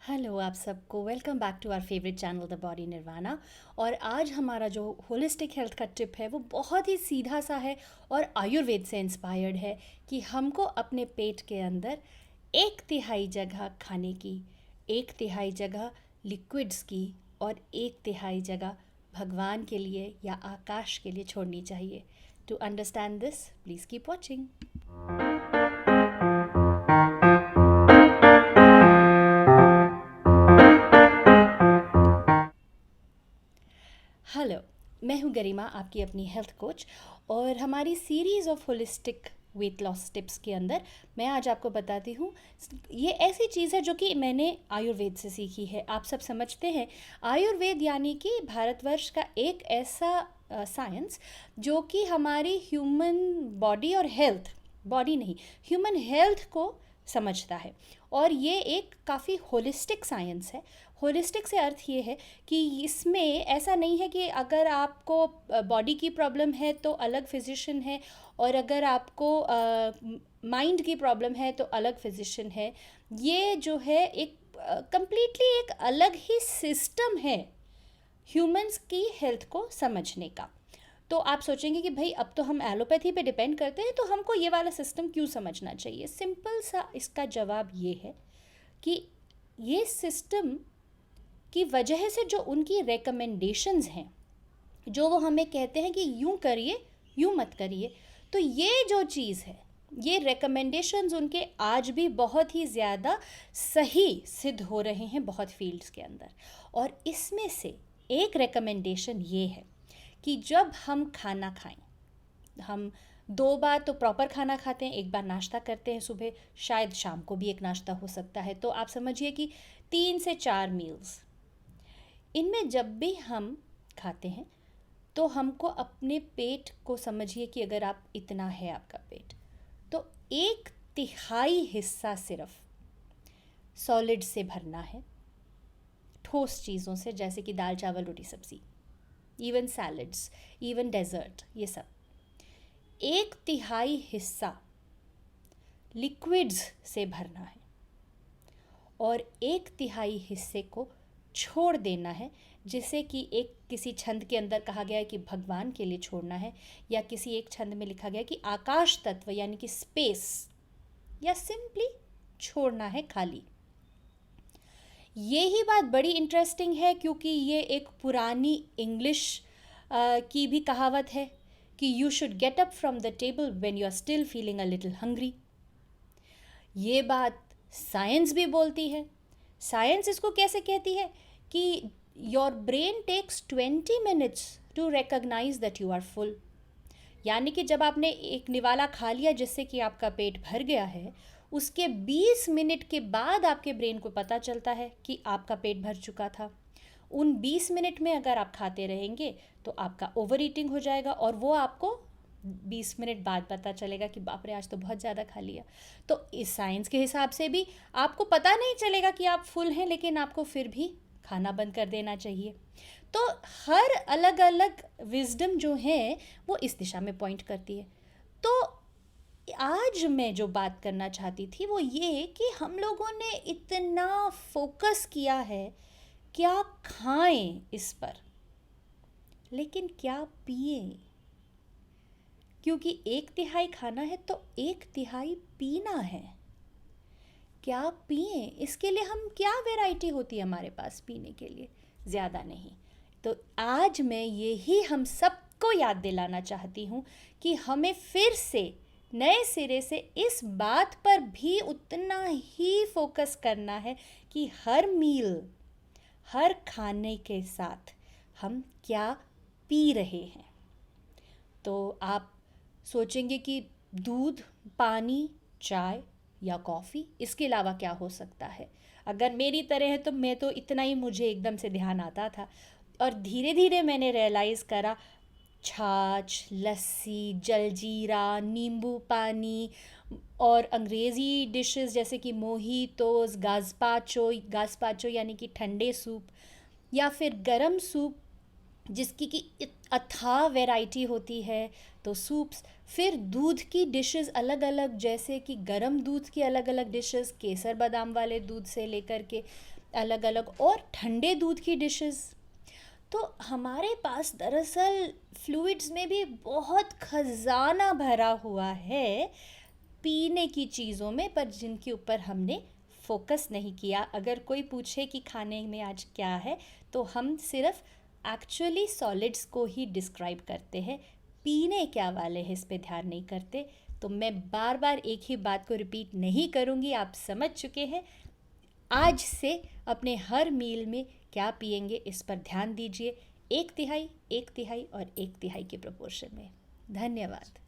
Hello आप सबको welcome back to our favourite channel the body Nirvana. और आज हमारा जो होलिस्टिक हेल्थ का टिप है वो बहुत ही सीधा सा है और आयुर्वेद से इंस्पायर्ड है कि हमको अपने पेट के अंदर एक तिहाई जगह खाने की, एक तिहाई जगह लिक्विड्स की और एक तिहाई जगह भगवान के लिए या आकाश के लिए छोड़नी चाहिए। To understand this please keep watching. Hello, मैं हूँ गरिमा, आपकी अपनी हेल्थ कोच। और हमारी series of holistic weight loss tips के अंदर मैं आज आपको बताती हूँ, ये ऐसी चीज़ है जो कि मैंने आयुर्वेद से सीखी है। आप सब समझते हैं आयुर्वेद यानी कि भारतवर्ष का एक ऐसा साइंस जो कि हमारी ह्यूमन बॉडी और हेल्थ, बॉडी नहीं, ह्यूमन हेल्थ को समझता है। और ये एक काफ़ी होलिस्टिक साइंस है। होलिस्टिक से अर्थ ये है कि इसमें ऐसा नहीं है कि अगर आपको बॉडी की प्रॉब्लम है तो अलग फिजिशियन है, और अगर आपको माइंड की प्रॉब्लम है तो अलग फिजिशियन है। ये जो है एक कंप्लीटली एक अलग ही सिस्टम है ह्यूमंस की हेल्थ को समझने का। तो आप सोचेंगे कि भाई अब तो हम एलोपैथी पे डिपेंड करते हैं, तो हमको ये वाला सिस्टम क्यों समझना चाहिए। सिंपल सा इसका जवाब ये है कि ये सिस्टम की वजह से जो उनकी रिकमेंडेशंस हैं, जो वो हमें कहते हैं कि यूं करिए यूं मत करिए, तो ये जो चीज़ है, ये रिकमेंडेशंस उनके आज भी बहुत ही ज़्यादा सही सिद्ध हो रहे हैं बहुत फील्ड्स के अंदर। और इसमें से एक रिकमेंडेशन ये है कि जब हम खाना खाएं, हम दो बार तो प्रॉपर खाना खाते हैं, एक बार नाश्ता करते हैं सुबह, शायद शाम को भी एक नाश्ता हो सकता है, तो आप समझिए कि 3 से 4 मील्स। इनमें जब भी हम खाते हैं तो हमको अपने पेट को समझिए कि अगर आप इतना है आपका पेट, तो एक तिहाई हिस्सा सिर्फ सॉलिड से भरना है, ठोस चीज़ों से, जैसे कि दाल चावल रोटी सब्ज़ी, इवन सैलड्स, इवन डेजर्ट, ये सब। एक तिहाई हिस्सा लिक्विड्स से भरना है और एक तिहाई हिस्से को छोड़ देना है, जिसे कि एक किसी छंद के अंदर कहा गया है कि भगवान के लिए छोड़ना है, या किसी एक छंद में लिखा गया है कि आकाश तत्व यानी कि स्पेस, या सिंपली छोड़ना है खाली। ये ही बात बड़ी इंटरेस्टिंग है क्योंकि ये एक पुरानी इंग्लिश की भी कहावत है कि you should get up from the table when you are still feeling a little hungry. ये बात साइंस भी बोलती है। साइंस इसको कैसे कहती है कि your brain takes 20 minutes to recognise that you are full. यानी कि जब आपने एक निवाला खा लिया जिससे कि आपका पेट भर गया है, उसके 20 मिनट के बाद आपके ब्रेन को पता चलता है कि आपका पेट भर चुका था। उन 20 मिनट में अगर आप खाते रहेंगे तो आपका ओवर ईटिंग हो जाएगा, और वो आपको 20 मिनट बाद पता चलेगा कि बाप रे आज तो बहुत ज़्यादा खा लिया। तो इस साइंस के हिसाब से भी आपको पता नहीं चलेगा कि आप फुल हैं, लेकिन आपको फिर भी खाना बंद कर देना चाहिए। तो हर अलग अलग विजडम जो है वो इस दिशा में पॉइंट करती है। तो आज मैं जो बात करना चाहती थी वो ये कि हम लोगों ने इतना फोकस किया है क्या खाएं इस पर, लेकिन क्या पिए। क्योंकि एक तिहाई खाना है तो एक तिहाई पीना है। क्या पिए, इसके लिए हम क्या वैरायटी होती है हमारे पास पीने के लिए, ज़्यादा नहीं। तो आज मैं यही हम सबको याद दिलाना चाहती हूँ कि हमें फिर से नए सिरे से इस बात पर भी उतना ही फोकस करना है कि हर मील, हर खाने के साथ हम क्या पी रहे हैं। तो आप सोचेंगे कि दूध, पानी, चाय या कॉफ़ी, इसके अलावा क्या हो सकता है। अगर मेरी तरह है तो मैं तो इतना ही मुझे एकदम से ध्यान आता था, और धीरे धीरे मैंने रियलाइज़ करा छाछ, लस्सी, जलजीरा, नींबू पानी, और अंग्रेज़ी डिशेस जैसे कि मोहितोस, गाज़पाचो यानी कि ठंडे सूप, या फिर गरम सूप जिसकी कि अथाह वैरायटी होती है, तो सूप्स। फिर दूध की डिशेस अलग अलग, जैसे कि गरम दूध की अलग अलग डिशेस, केसर बादाम वाले दूध से लेकर के अलग अलग, और ठंडे दूध की डिशेस। तो हमारे पास दरअसल फ्लूइड्स में भी बहुत खजाना भरा हुआ है पीने की चीज़ों में, पर जिनके ऊपर हमने फोकस नहीं किया। अगर कोई पूछे कि खाने में आज क्या है, तो हम सिर्फ एक्चुअली सॉलिड्स को ही डिस्क्राइब करते हैं, पीने क्या वाले हैं इस पे ध्यान नहीं करते। तो मैं बार बार एक ही बात को रिपीट नहीं करूँगी, आप समझ चुके हैं। आज से अपने हर मील में क्या पिएंगे इस पर ध्यान दीजिए, एक तिहाई, एक तिहाई और एक तिहाई के प्रोपोर्शन में। धन्यवाद।